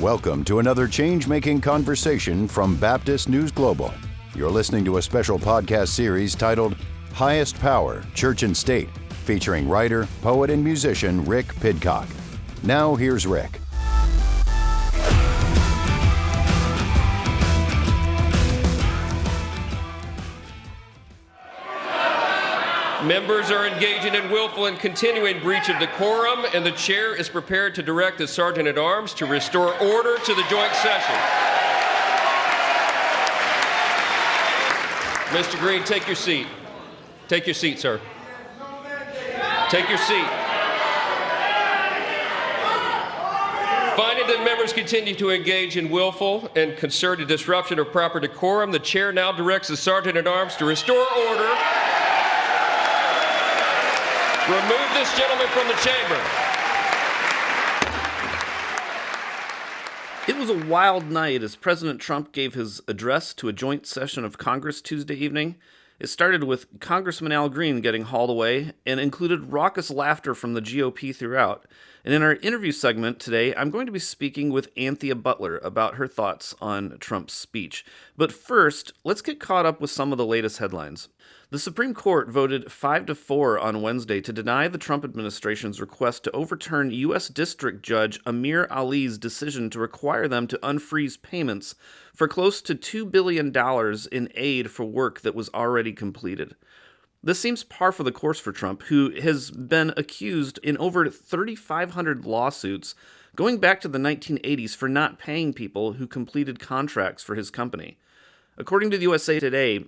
Welcome to another change-making conversation from Baptist News Global. You're listening to a special podcast series titled Highest Power, Church and State, featuring writer, poet, and musician Rick Pidcock. Now here's Rick. Members are engaging in willful and continuing breach of decorum, and the chair is prepared to direct the Sergeant-at-Arms to restore order to the joint session. Mr. Green, take your seat. Take your seat, sir. Take your seat. Finding that members continue to engage in willful and concerted disruption of proper decorum, the chair now directs the Sergeant-at-Arms to restore order. Remove this gentleman from the chamber. It was a wild night as President Trump gave his address to a joint session of Congress Tuesday evening. It started with Congressman Al Green getting hauled away and included raucous laughter from the GOP throughout. And in our interview segment today, I'm going to be speaking with Anthea Butler about her thoughts on Trump's speech. But first, let's get caught up with some of the latest headlines. The Supreme Court voted 5-4 on Wednesday to deny the Trump administration's request to overturn U.S. District Judge Amir Ali's decision to require them to unfreeze payments for close to $2 billion in aid for work that was already completed. This seems par for the course for Trump, who has been accused in over 3,500 lawsuits going back to the 1980s for not paying people who completed contracts for his company. According to the USA Today,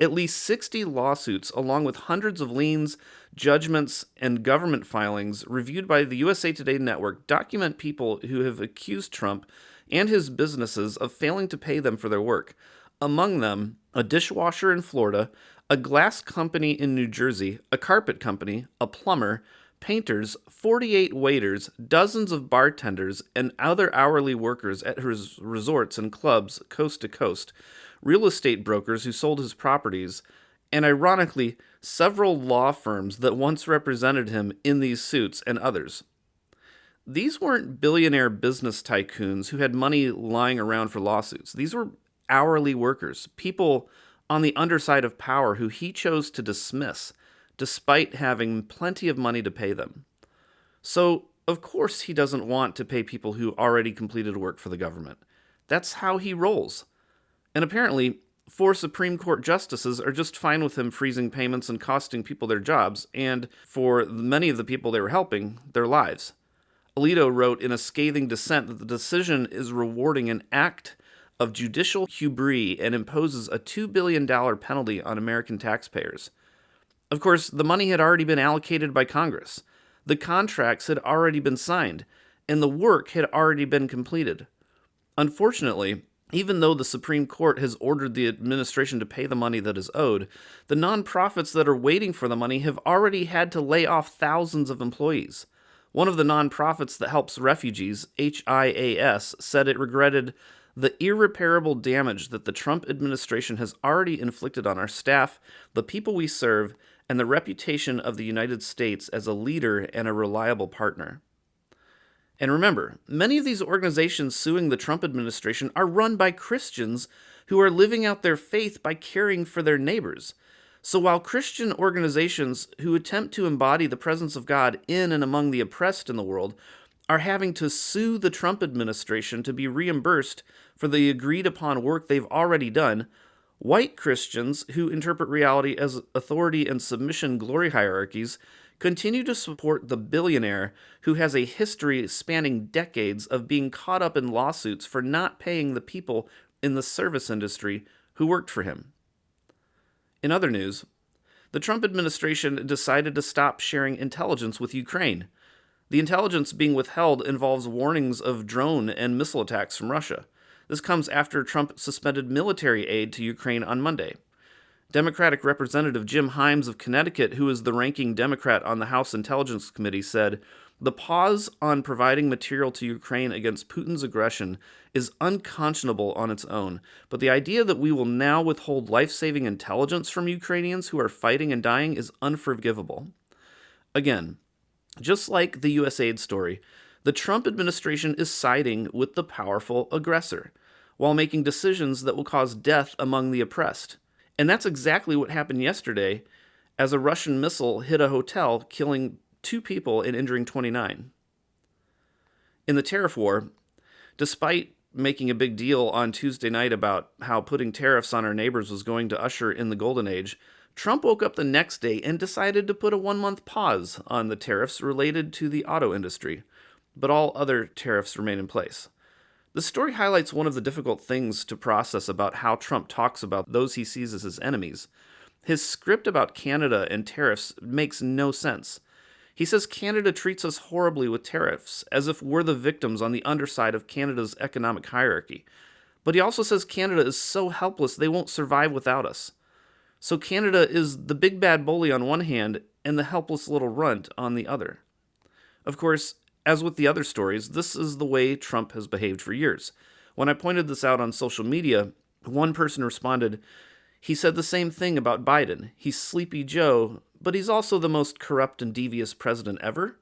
at least 60 lawsuits, along with hundreds of liens, judgments, and government filings reviewed by the USA Today network, document people who have accused Trump and his businesses of failing to pay them for their work. Among them, a dishwasher in Florida, a glass company in New Jersey, a carpet company, a plumber, painters, 48 waiters, dozens of bartenders, and other hourly workers at his resorts and clubs coast to coast, real estate brokers who sold his properties, and ironically, several law firms that once represented him in these suits and others. These weren't billionaire business tycoons who had money lying around for lawsuits. These were hourly workers, people on the underside of power who he chose to dismiss, despite having plenty of money to pay them. So, of course he doesn't want to pay people who already completed work for the government. That's how he rolls. And apparently, 4 Supreme Court justices are just fine with him freezing payments and costing people their jobs, and for many of the people they were helping, their lives. Alito wrote in a scathing dissent that the decision is rewarding an act of judicial hubris and imposes a $2 billion penalty on American taxpayers. Of course, the money had already been allocated by Congress. The contracts had already been signed, and the work had already been completed. Unfortunately, even though the Supreme Court has ordered the administration to pay the money that is owed, the nonprofits that are waiting for the money have already had to lay off thousands of employees. One of the nonprofits that helps refugees, HIAS, said it regretted the irreparable damage that the Trump administration has already inflicted on our staff, the people we serve, and the reputation of the United States as a leader and a reliable partner. And remember, many of these organizations suing the Trump administration are run by Christians who are living out their faith by caring for their neighbors. So while Christian organizations who attempt to embody the presence of God in and among the oppressed in the world are having to sue the Trump administration to be reimbursed for the agreed-upon work they've already done, white Christians who interpret reality as authority and submission glory hierarchies continue to support the billionaire who has a history spanning decades of being caught up in lawsuits for not paying the people in the service industry who worked for him. In other news, the Trump administration decided to stop sharing intelligence with Ukraine. The intelligence being withheld involves warnings of drone and missile attacks from Russia. This comes after Trump suspended military aid to Ukraine on Monday. Democratic Representative Jim Himes of Connecticut, who is the ranking Democrat on the House Intelligence Committee, said, "The pause on providing material to Ukraine against Putin's aggression is unconscionable on its own, but the idea that we will now withhold life-saving intelligence from Ukrainians who are fighting and dying is unforgivable." Again, just like the USAID story, The Trump administration is siding with the powerful aggressor while making decisions that will cause death among the oppressed. And that's exactly what happened yesterday as a Russian missile hit a hotel, killing 2 people and injuring 29. In the tariff war, despite making a big deal on Tuesday night about how putting tariffs on our neighbors was going to usher in the golden age, Trump woke up the next day and decided to put a 1-month pause on the tariffs related to the auto industry, but all other tariffs remain in place. The story highlights one of the difficult things to process about how Trump talks about those he sees as his enemies. His script about Canada and tariffs makes no sense. He says Canada treats us horribly with tariffs, as if we're the victims on the underside of Canada's economic hierarchy. But he also says Canada is so helpless they won't survive without us. So Canada is the big bad bully on one hand and the helpless little runt on the other. Of course, as with the other stories, this is the way Trump has behaved for years. When I pointed this out on social media, one person responded, "He said the same thing about Biden. He's Sleepy Joe, but he's also the most corrupt and devious president ever."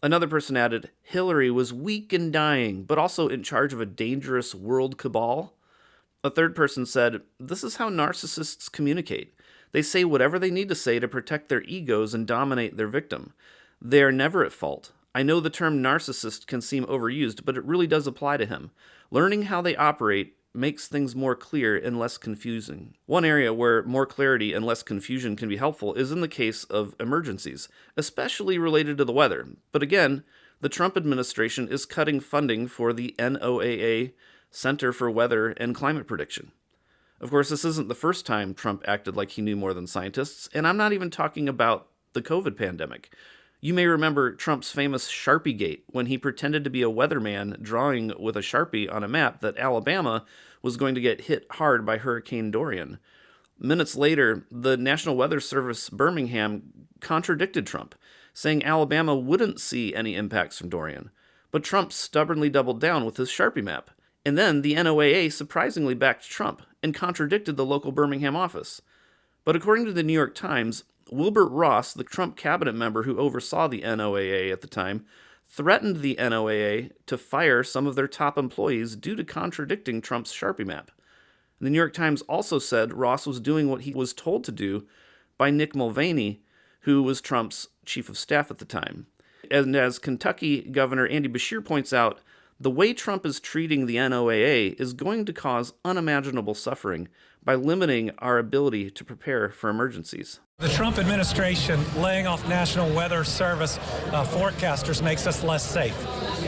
Another person added, "Hillary was weak and dying, but also in charge of a dangerous world cabal." A third person said, "This is how narcissists communicate. They say whatever they need to say to protect their egos and dominate their victim. They are never at fault. I know the term narcissist can seem overused, but it really does apply to him. Learning how they operate makes things more clear and less confusing." One area where more clarity and less confusion can be helpful is in the case of emergencies, especially related to the weather. But again, the Trump administration is cutting funding for the NOAA Center for Weather and Climate Prediction. Of course, this isn't the first time Trump acted like he knew more than scientists, and I'm not even talking about the COVID pandemic. You may remember Trump's famous Sharpie Gate, when he pretended to be a weatherman drawing with a Sharpie on a map that Alabama was going to get hit hard by Hurricane Dorian. Minutes later, the National Weather Service Birmingham contradicted Trump, saying Alabama wouldn't see any impacts from Dorian. But Trump stubbornly doubled down with his Sharpie map. And then the NOAA surprisingly backed Trump and contradicted the local Birmingham office. But according to the New York Times, Wilbur Ross, the Trump cabinet member who oversaw the NOAA at the time, threatened the NOAA to fire some of their top employees due to contradicting Trump's Sharpie map. The New York Times also said Ross was doing what he was told to do by Nick Mulvaney, who was Trump's chief of staff at the time. And as Kentucky Governor Andy Beshear points out, the way Trump is treating the NOAA is going to cause unimaginable suffering by limiting our ability to prepare for emergencies. The Trump administration laying off National Weather Service forecasters makes us less safe.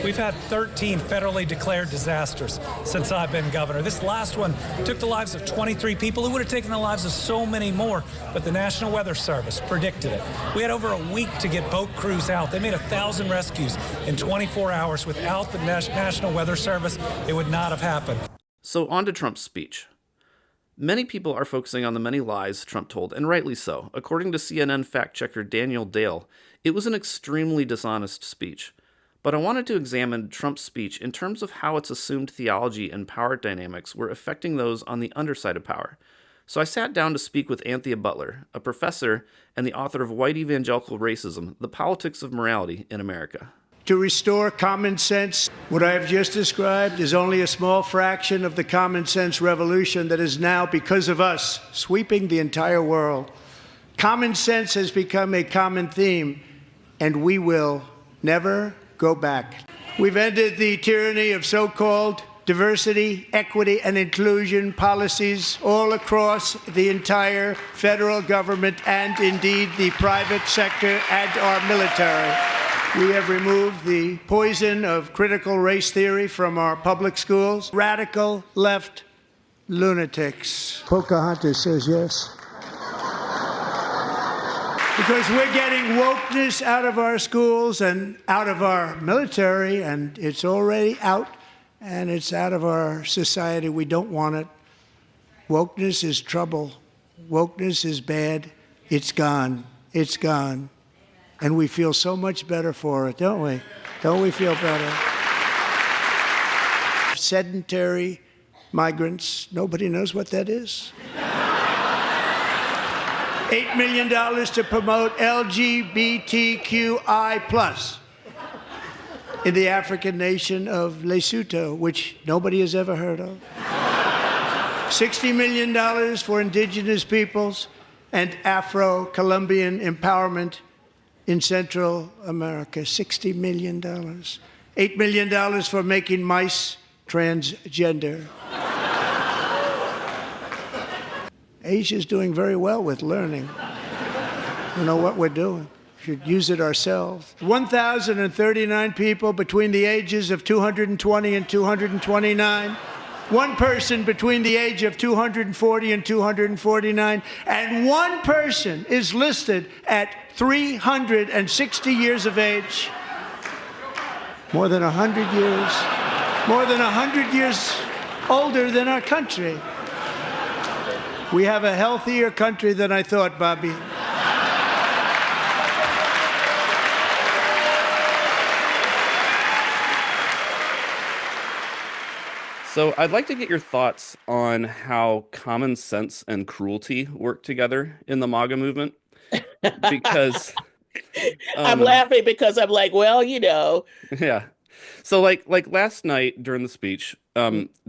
We've had 13 federally declared disasters since I've been governor. This last one took the lives of 23 people. It would have taken the lives of so many more, but the National Weather Service predicted it. We had over a week to get boat crews out. They made 1,000 rescues in 24 hours. Without the National Weather Service, it would not have happened. So on to Trump's speech. Many people are focusing on the many lies Trump told, and rightly so. According to CNN fact-checker Daniel Dale, it was an extremely dishonest speech. But I wanted to examine Trump's speech in terms of how its assumed theology and power dynamics were affecting those on the underside of power. So I sat down to speak with Anthea Butler, a professor and the author of White Evangelical Racism, The Politics of Morality in America. To restore common sense, what I have just described is only a small fraction of the common sense revolution that is now, because of us, sweeping the entire world. Common sense has become a common theme, and we will never go back. We've ended the tyranny of so-called diversity, equity, and inclusion policies all across the entire federal government and indeed the private sector and our military. We have removed the poison of critical race theory from our public schools. Radical left lunatics. Pocahontas says yes. Because we're getting wokeness out of our schools and out of our military, and it's already out, and it's out of our society. We don't want it. Wokeness is trouble. Wokeness is bad. It's gone. It's gone. And we feel so much better for it, don't we? Don't we feel better? Sedentary migrants, nobody knows what that is. $8 million to promote LGBTQI+. in the African nation of Lesotho, which nobody has ever heard of. $60 million for indigenous peoples and Afro-Colombian empowerment in Central America. $60 million. $8 million for making mice transgender. Asia's doing very well with learning. We know what we're doing. We should use it ourselves. 1,039 people between the ages of 220 and 229. One person between the age of 240 and 249. And one person is listed at 360 years of age. More than 100 years. More than 100 years older than our country. We have a healthier country than I thought, Bobby. So I'd like to get your thoughts on how common sense and cruelty work together in the MAGA movement. Because I'm laughing because I'm like, well, yeah. So like last night during the speech,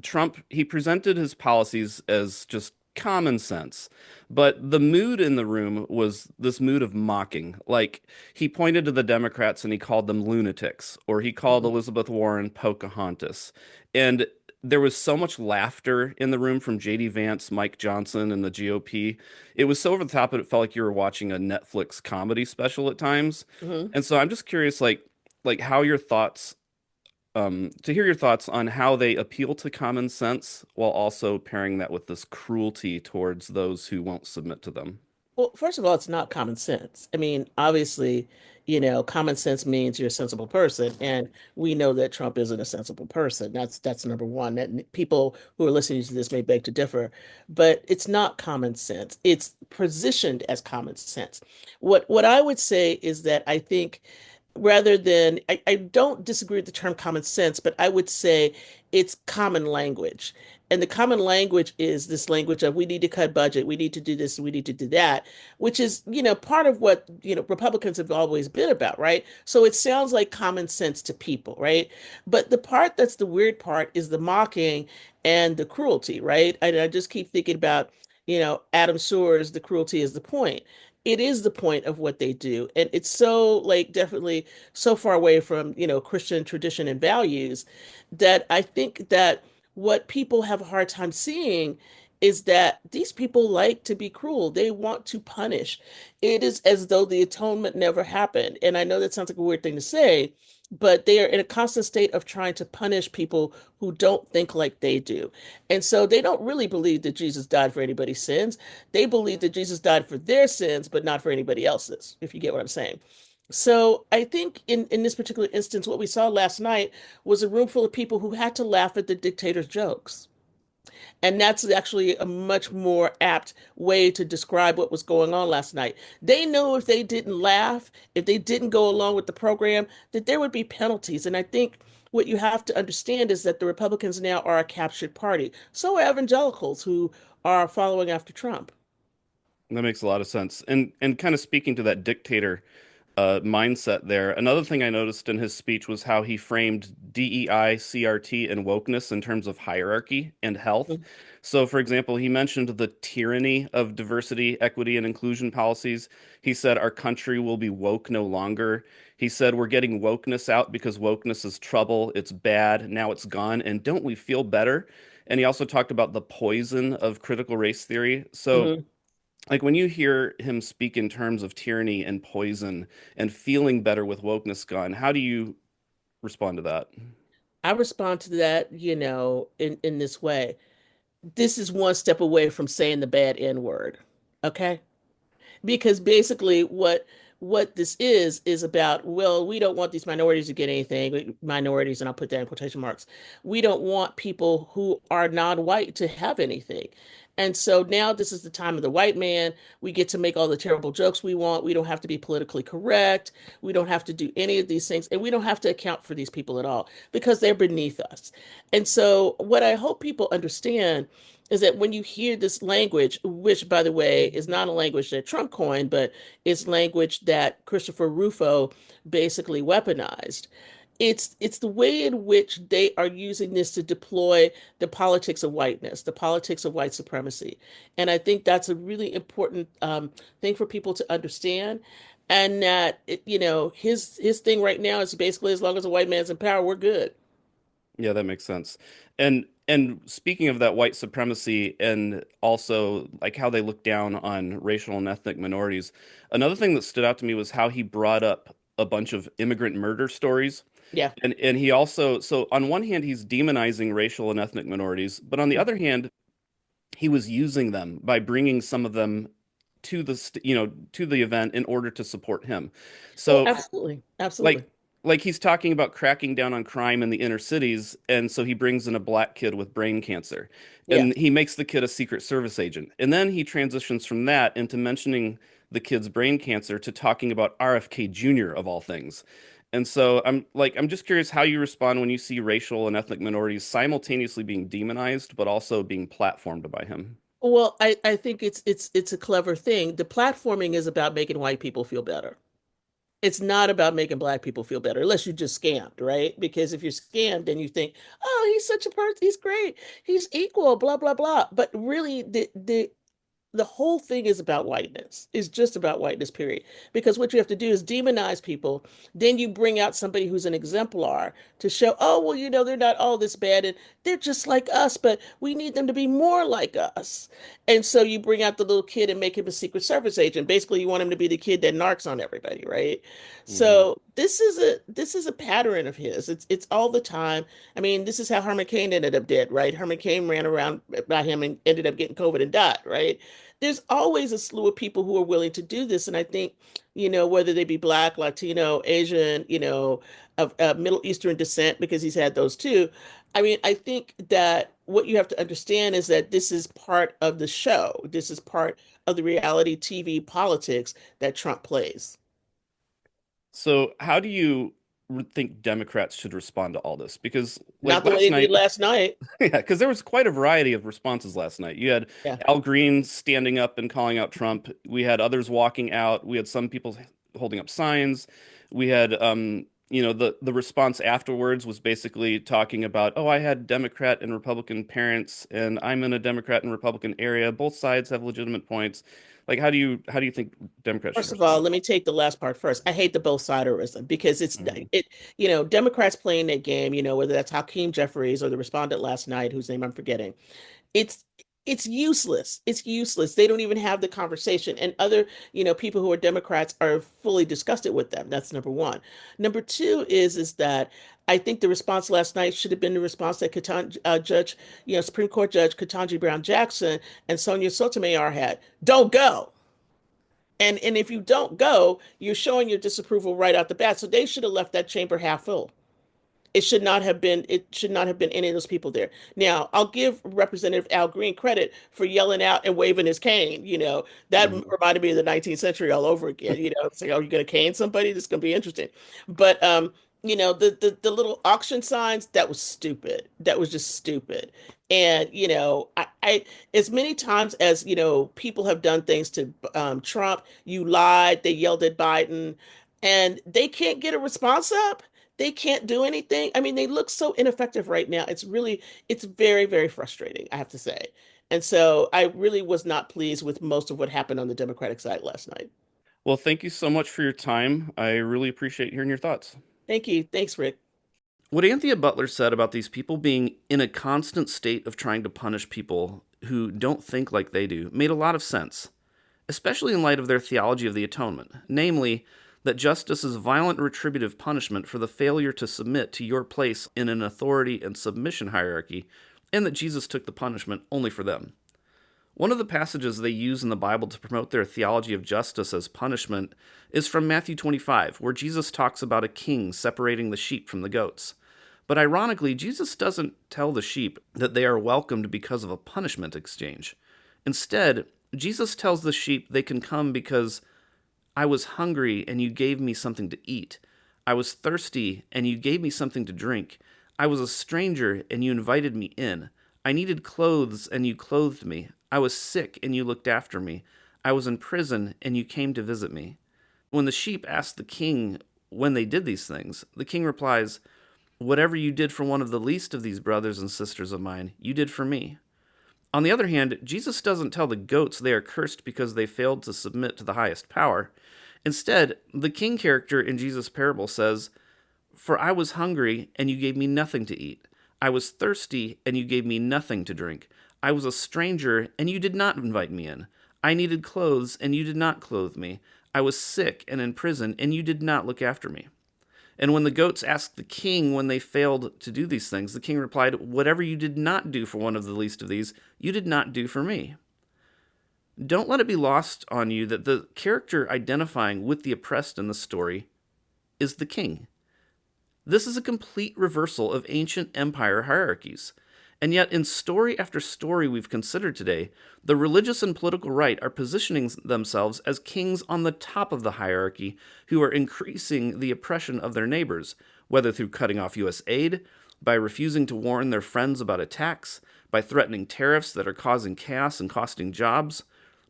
Trump, he presented his policies as just common sense. But the mood in the room was this mood of mocking. Like he pointed to the Democrats and he called them lunatics, or he called Elizabeth Warren Pocahontas. And there was so much laughter in the room from J.D. Vance, Mike Johnson, and the GOP. It was so over the top that it felt like you were watching a Netflix comedy special at times. And so I'm just curious, like how your thoughts, to hear your thoughts on how they appeal to common sense while also pairing that with this cruelty towards those who won't submit to them. Well, first of all, it's not common sense. I mean, obviously, common sense means you're a sensible person, and we know that Trump isn't a sensible person. That's number one. That people who are listening to this may beg to differ, but it's not common sense. It's positioned as common sense. What I would say is that I think rather than I don't disagree with the term common sense, but I would say it's common language. And the common language is this language of we need to cut budget, we need to do this, we need to do that, which is, part of what, Republicans have always been about, right? So it sounds like common sense to people, right? But the part that's the weird part is the mocking and the cruelty, right? I just keep thinking about, Adam Sewer's The Cruelty is the Point. It is the point of what they do. And it's so like definitely so far away from, Christian tradition and values that I think that what people have a hard time seeing is that these people like to be cruel. They want to punish. It is as though the atonement never happened. And I know that sounds like a weird thing to say, but they are in a constant state of trying to punish people who don't think like they do. And so they don't really believe that Jesus died for anybody's sins. They believe that Jesus died for their sins, but not for anybody else's, if you get what I'm saying. So I think in this particular instance, what we saw last night was a room full of people who had to laugh at the dictator's jokes. And that's actually a much more apt way to describe what was going on last night. They know if they didn't laugh, if they didn't go along with the program, that there would be penalties. And I think what you have to understand is that the Republicans now are a captured party. So are evangelicals who are following after Trump. That makes a lot of sense. And kind of speaking to that dictator mindset there. Another thing I noticed in his speech was how he framed DEI, CRT, and wokeness in terms of hierarchy and health. So, for example, he mentioned the tyranny of diversity, equity, and inclusion policies. He said our country will be woke no longer. He said we're getting wokeness out because wokeness is trouble. It's bad. Now it's gone. And don't we feel better? And he also talked about the poison of critical race theory. So, like when you hear him speak in terms of tyranny and poison and feeling better with wokeness gone, how do you respond to that? I respond to that, in this way. This is one step away from saying the bad N word. Okay? Because basically what this is about, well, we don't want these minorities to get anything, minorities, and I'll put that in quotation marks. We don't want people who are non-white to have anything. And so now this is the time of the white man. We get to make all the terrible jokes we want. We don't have to be politically correct. We don't have to do any of these things. And we don't have to account for these people at all because they're beneath us. And so what I hope people understand is that when you hear this language, which, by the way, is not a language that Trump coined, but it's language that Christopher Rufo basically weaponized, it's the way in which they are using this to deploy the politics of whiteness, the politics of white supremacy. And I think that's a really important thing for people to understand. And that his thing right now is basically, as long as a white man's in power, we're good. Yeah, that makes sense. And speaking of that white supremacy and also like how they look down on racial and ethnic minorities, another thing that stood out to me was how he brought up a bunch of immigrant murder stories. Yeah. And he also, so on one hand he's demonizing racial and ethnic minorities, but on the other hand he was using them by bringing some of them to to the event in order to support him. Oh, So absolutely. Absolutely. like he's talking about cracking down on crime in the inner cities, and so he brings in a black kid with brain cancer, Yeah. and he makes the kid a Secret Service agent, and then he transitions from that into mentioning the kid's brain cancer to talking about RFK Jr. of all things. And so I'm just curious how you respond when you see racial and ethnic minorities simultaneously being demonized but also being platformed by him. Well, I think it's a clever thing. The platforming is about making white people feel better. It's not about making black people feel better, unless you just scammed, right? Because if you're scammed, then you think, oh, he's such a person, he's great, he's equal, blah, blah, blah. But really, the whole thing is about whiteness. It's just about whiteness, period. Because what you have to do is demonize people. Then you bring out somebody who's an exemplar to show, oh, well, they're not all this bad and they're just like us, but we need them to be more like us. And so you bring out the little kid and make him a Secret Service agent. Basically, you want him to be the kid that narcs on everybody, right? Hmm. So this is a pattern of his. It's all the time. I mean, this is how Herman Cain ended up dead, right? Herman Cain ran around by him and ended up getting COVID and died, right? There's always a slew of people who are willing to do this. And I think, whether they be Black, Latino, Asian, of Middle Eastern descent, because he's had those too. I mean, I think that what you have to understand is that this is part of the show. This is part of the reality TV politics that Trump plays. So how do you think Democrats should respond to all this? Because like Not the last way they did night, last night. yeah, because there was quite a variety of responses last night. You had Yeah. Al Green standing up and calling out Trump. We had others walking out. We had some people holding up signs. We had, the response afterwards was basically talking about, oh, I had Democrat and Republican parents, and I'm in a Democrat and Republican area. Both sides have legitimate points. Like, how do you think Democrats should First of all, respond? let me take the last part first. I hate the both siderism because Mhm. Democrats playing that game, whether that's Hakeem Jeffries or the respondent last night, whose name I'm forgetting. It's it's useless. It's useless. They don't even have the conversation. And other, people who are Democrats are fully disgusted with them. That's number one. Number two is that I think the response last night should have been the response that Supreme Court Judge Ketanji Brown Jackson and Sonia Sotomayor had. Don't go. And if you don't go, you're showing your disapproval right out the bat. So they should have left that chamber half full. It should not have been any of those people there. Now, I'll give Representative Al Green credit for yelling out and waving his cane. That Mhm. reminded me of the 19th century all over again. It's like, are you going to cane somebody? This is going to be interesting. But the little auction signs, that was stupid. That was just stupid. And I as many times as people have done things to Trump, you lied, they yelled at Biden, and they can't get a response up. They can't do anything. I mean, they look so ineffective right now. It's very, very frustrating, I have to say. And so I really was not pleased with most of what happened on the Democratic side last night. Well, thank you so much for your time. I really appreciate hearing your thoughts. Thank you. Thanks, Rick. What Anthea Butler said about these people being in a constant state of trying to punish people who don't think like they do made a lot of sense, especially in light of their theology of the atonement, namely, that justice is violent retributive punishment for the failure to submit to your place in an authority and submission hierarchy, and that Jesus took the punishment only for them. One of the passages they use in the Bible to promote their theology of justice as punishment is from Matthew 25, where Jesus talks about a king separating the sheep from the goats. But ironically, Jesus doesn't tell the sheep that they are welcomed because of a punishment exchange. Instead, Jesus tells the sheep they can come because I was hungry and you gave me something to eat. I was thirsty and you gave me something to drink. I was a stranger and you invited me in. I needed clothes and you clothed me. I was sick and you looked after me. I was in prison and you came to visit me. When the sheep asked the king when they did these things, the king replies, "Whatever you did for one of the least of these brothers and sisters of mine, you did for me." On the other hand, Jesus doesn't tell the goats they are cursed because they failed to submit to the highest power. Instead, the king character in Jesus' parable says, "For I was hungry, and you gave me nothing to eat. I was thirsty, and you gave me nothing to drink. I was a stranger, and you did not invite me in. I needed clothes, and you did not clothe me. I was sick and in prison, and you did not look after me." And when the goats asked the king when they failed to do these things, the king replied, "Whatever you did not do for one of the least of these, you did not do for me." Don't let it be lost on you that the character identifying with the oppressed in the story is the king. This is a complete reversal of ancient empire hierarchies. And yet, in story after story we've considered today, the religious and political right are positioning themselves as kings on the top of the hierarchy who are increasing the oppression of their neighbors, whether through cutting off U.S. aid, by refusing to warn their friends about attacks, by threatening tariffs that are causing chaos and costing jobs,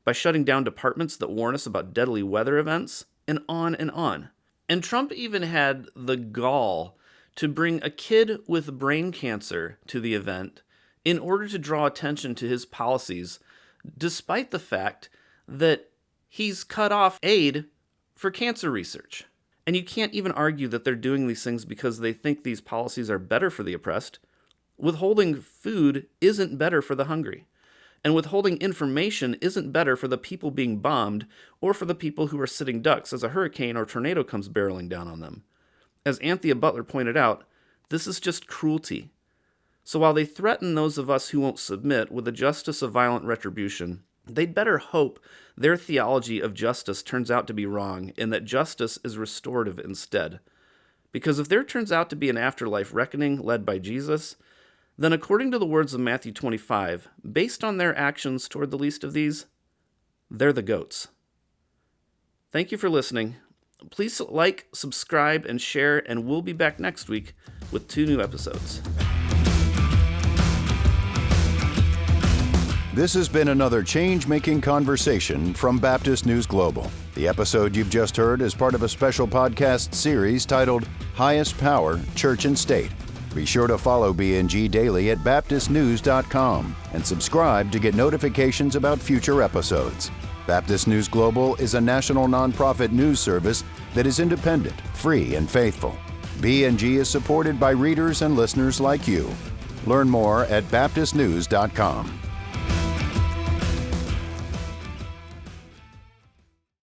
by shutting down departments that warn us about deadly weather events, and on and on. And Trump even had the gall to bring a kid with brain cancer to the event in order to draw attention to his policies, despite the fact that he's cut off aid for cancer research. And you can't even argue that they're doing these things because they think these policies are better for the oppressed. Withholding food isn't better for the hungry. And withholding information isn't better for the people being bombed or for the people who are sitting ducks as a hurricane or tornado comes barreling down on them. As Anthea Butler pointed out, this is just cruelty. So while they threaten those of us who won't submit with the justice of violent retribution, they'd better hope their theology of justice turns out to be wrong and that justice is restorative instead. Because if there turns out to be an afterlife reckoning led by Jesus, then according to the words of Matthew 25, based on their actions toward the least of these, they're the goats. Thank you for listening. Please like, subscribe, and share, and we'll be back next week with 2 new episodes. This has been another change-making conversation from Baptist News Global. The episode you've just heard is part of a special podcast series titled Highest Power, Church and State. Be sure to follow BNG Daily at baptistnews.com and subscribe to get notifications about future episodes. Baptist News Global is a national nonprofit news service that is independent, free, and faithful. BNG is supported by readers and listeners like you. Learn more at baptistnews.com.